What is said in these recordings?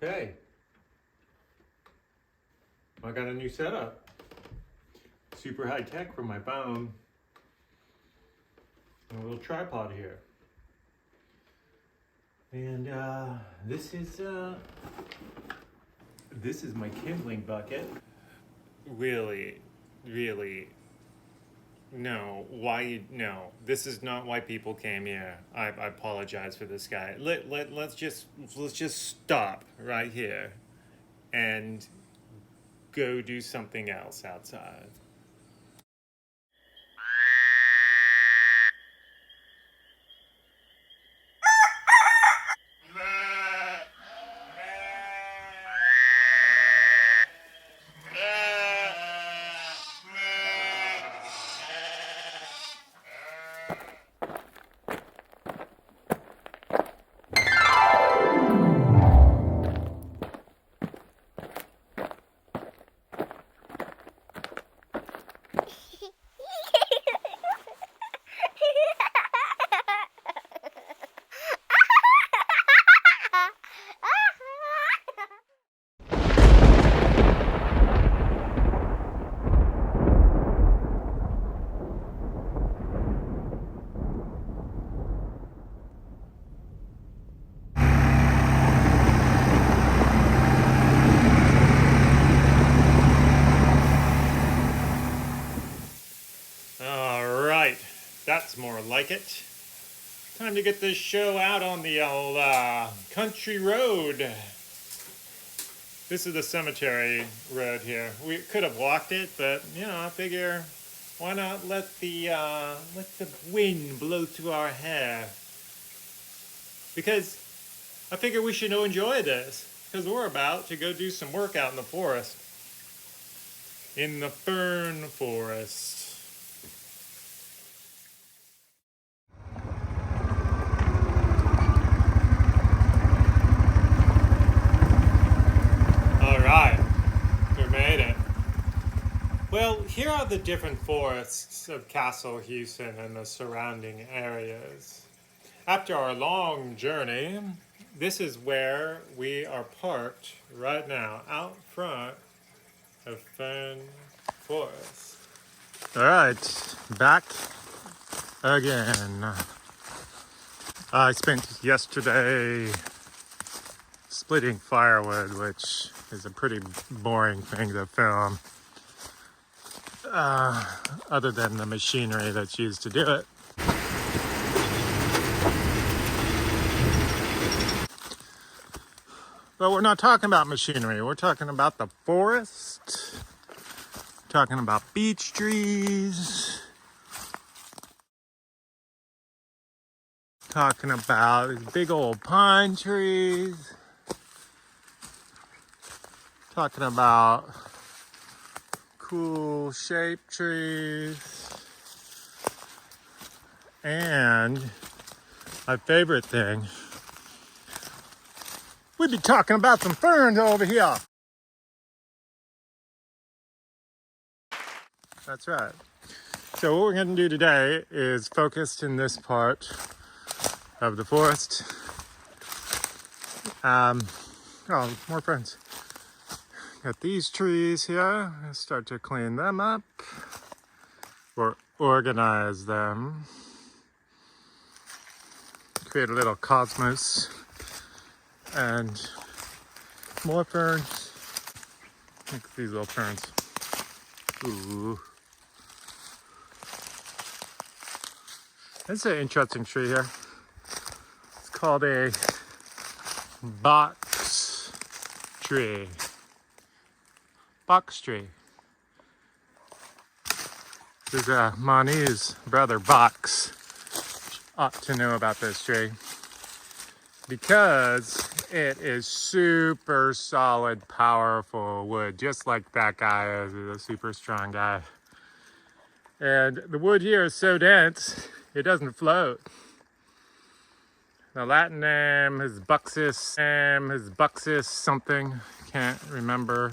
Okay. I got a new setup. Super high tech for my phone. A little tripod here. And this is my kindling bucket. Really, no. No, this is not why people came here. I apologize for this guy. Let's just stop right here and go do something else outside. Alright, that's more like it. Time to get this show out on the old country road. This is the cemetery road here. We could have walked it, but I figure why not let the wind blow through our hair? Because I figure we should enjoy this, because we're about to go do some work out in the forest. In the fern forest. Alright, we made it. Well, here are the different forests of Castle Hewson and the surrounding areas. After our long journey, this is where we are parked right now, out front of Fern Forest. Alright, back again. I spent yesterday splitting firewood, which is a pretty boring thing to film, other than the machinery that's used to do it. But we're not talking about machinery, we're talking about the forest, we're talking about beech trees, talking about these big old pine trees, talking about cool shaped trees, and my favorite thing, we'd be talking about some ferns over here. That's right. So what we're going to do today is focused in this part of the forest. Oh, more ferns. Got these trees here. Let's start to clean them up or organize them. Create a little cosmos. And more ferns. Look at these little ferns. Ooh. That's an interesting tree here. It's called a box tree. Box tree. This is Mani's brother, Box. Ought to know about this tree, because it is super solid, powerful wood, just like that guy is. He's a super strong guy. And the wood here is so dense, it doesn't float. The Latin name is Buxus something. Can't remember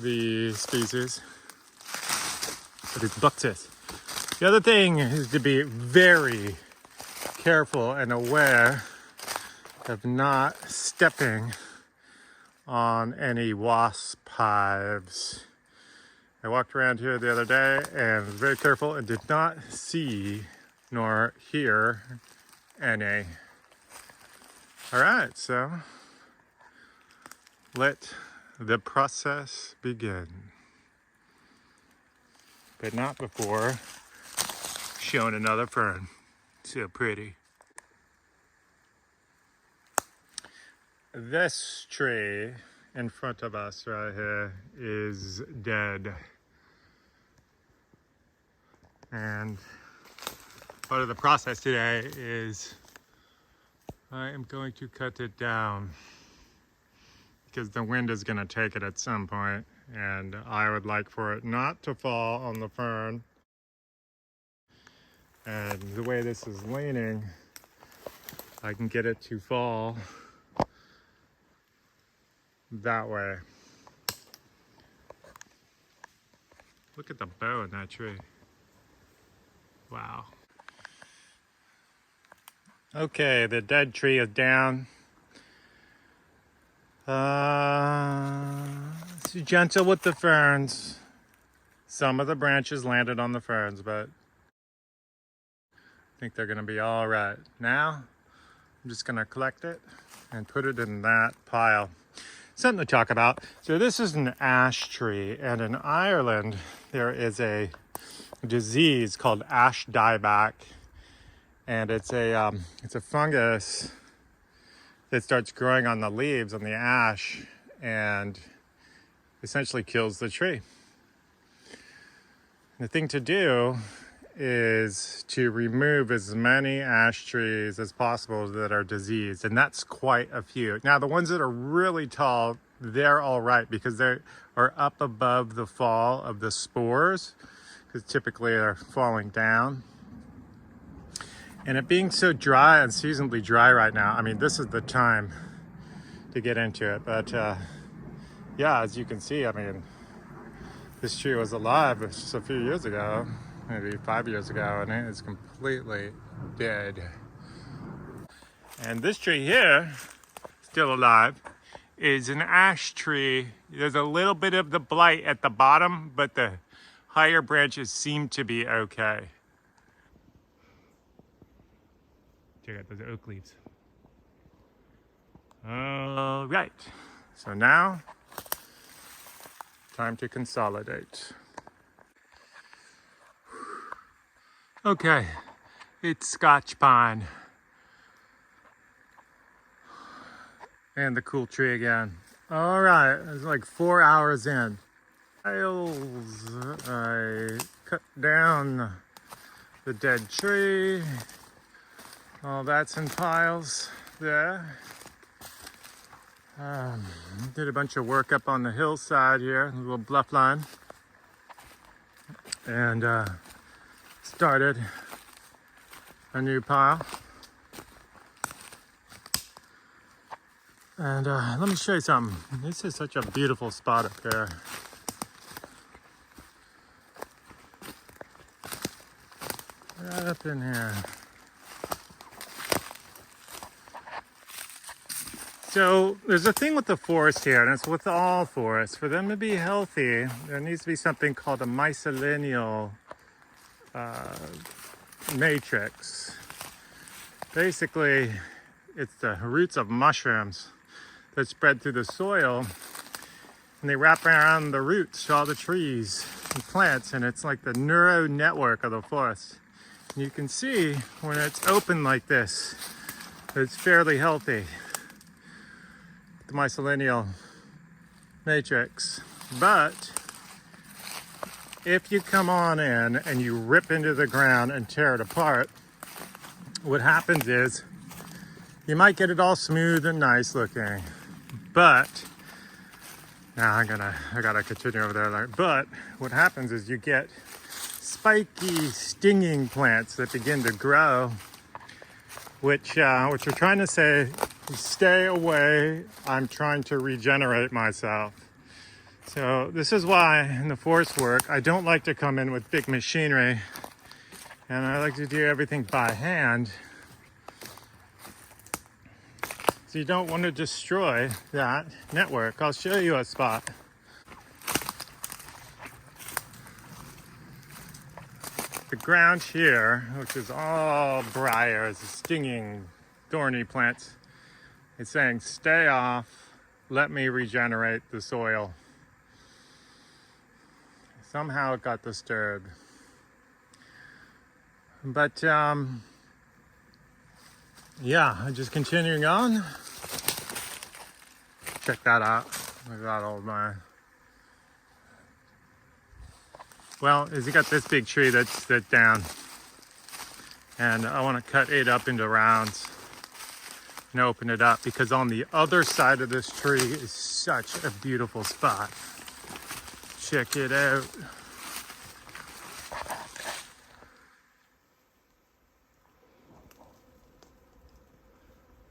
the species, but it's Buxus. The other thing is to be very careful and aware of not stepping on any wasp hives. I walked around here the other day and was very careful and did not see nor hear any. All right, so let the process begin. But not before showing another fern. So pretty. This tree in front of us right here is dead. And part of the process today is I am going to cut it down because the wind is going to take it at some point, and I would like for it not to fall on the fern. And the way this is leaning, I can get it to fall that way. Look at the bow in that tree. Wow. Okay, the dead tree is down. Be gentle with the ferns. Some of the branches landed on the ferns, but I think they're gonna be all right. Now, I'm just gonna collect it and put it in that pile. Something to talk about. So this is an ash tree, and in Ireland, there is a disease called ash dieback, and it's a fungus that starts growing on the leaves on the ash and essentially kills the tree. The thing to do is to remove as many ash trees as possible that are diseased, and that's quite a few. Now, the ones that are really tall, they're all right because they are up above the fall of the spores, because typically they're falling down. And it being so dry, unseasonably dry right now, I mean, this is the time to get into it. But yeah, as you can see, I mean, this tree was alive just a few years ago, maybe 5 years ago, and it is completely dead. And this tree here, still alive, is an ash tree. There's a little bit of the blight at the bottom, but the higher branches seem to be okay. Check out those oak leaves. All right, so now, time to consolidate. Okay, it's Scotch pine. And the cool tree again. All right, it's like 4 hours in. I cut down the dead tree. All that's in piles there. Did a bunch of work up on the hillside here, a little bluff line. And started a new pile. And let me show you something. This is such a beautiful spot up there. Right up in here. So there's a thing with the forest here, and it's with all forests. For them to be healthy, there needs to be something called a mycelial matrix. Basically, it's the roots of mushrooms that spread through the soil, and they wrap around the roots to all the trees and plants, and it's like the neural network of the forest. And you can see when it's open like this, it's fairly healthy, the mycelial matrix. But if you come on in and you rip into the ground and tear it apart, what happens is you might get it all smooth and nice looking, but now I gotta continue over there. But what happens is you get spiky, stinging plants that begin to grow, which are trying to say, stay away, I'm trying to regenerate myself. So this is why in the forest work, I don't like to come in with big machinery, and I like to do everything by hand. So you don't want to destroy that network. I'll show you a spot. The ground here, which is all briars, stinging, thorny plants, it's saying stay off, let me regenerate the soil. Somehow it got disturbed. But yeah, just continuing on. Check that out. Look at that old man. Well, is he got this big tree that's down, and I want to cut it up into rounds and open it up, because on the other side of this tree is such a beautiful spot. Check it out.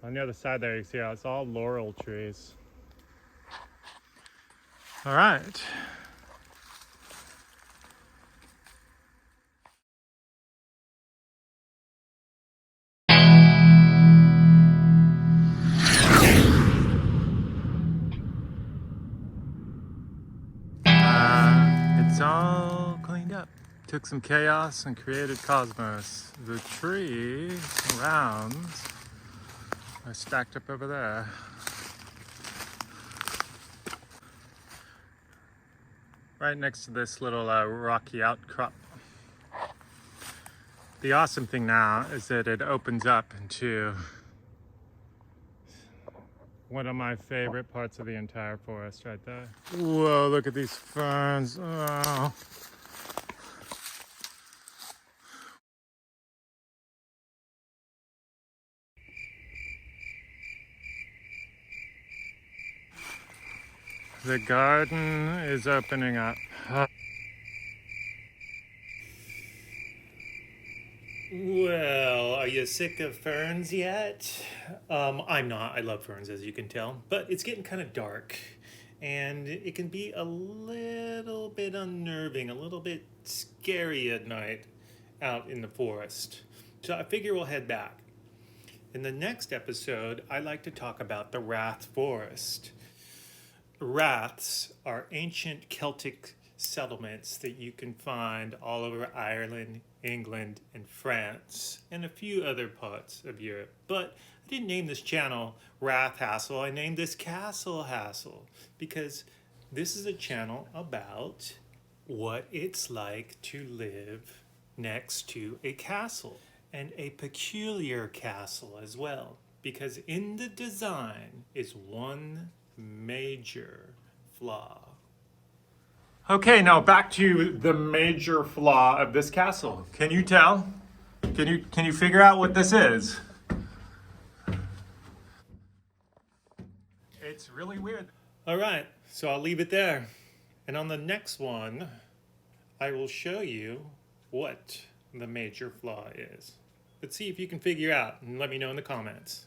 On the other side there, you see how it's all laurel trees. All right. It's all cleaned up. Took some chaos and created cosmos. The tree rounds are stacked up over there. Right next to this little rocky outcrop. The awesome thing now is that it opens up into one of my favorite parts of the entire forest right there. Whoa, look at these ferns. Oh. The garden is opening up. Well, are you sick of ferns yet? I'm not. I love ferns, as you can tell, but it's getting kind of dark, and it can be a little bit unnerving, a little bit scary at night out in the forest. So I figure we'll head back. In the next episode, I like to talk about the Rath Forest. Raths are ancient Celtic settlements that you can find all over Ireland, England, and France, and a few other parts of Europe. But I didn't name this channel Rath Hassle, I named this Castle Hassle, because this is a channel about what it's like to live next to a castle, and a peculiar castle as well, because in the design is one major flaw. Okay, now back to the major flaw of this castle. Can you tell? Can you figure out what this is? It's really weird. All right, so I'll leave it there. And on the next one, I will show you what the major flaw is. Let's see if you can figure out, and let me know in the comments.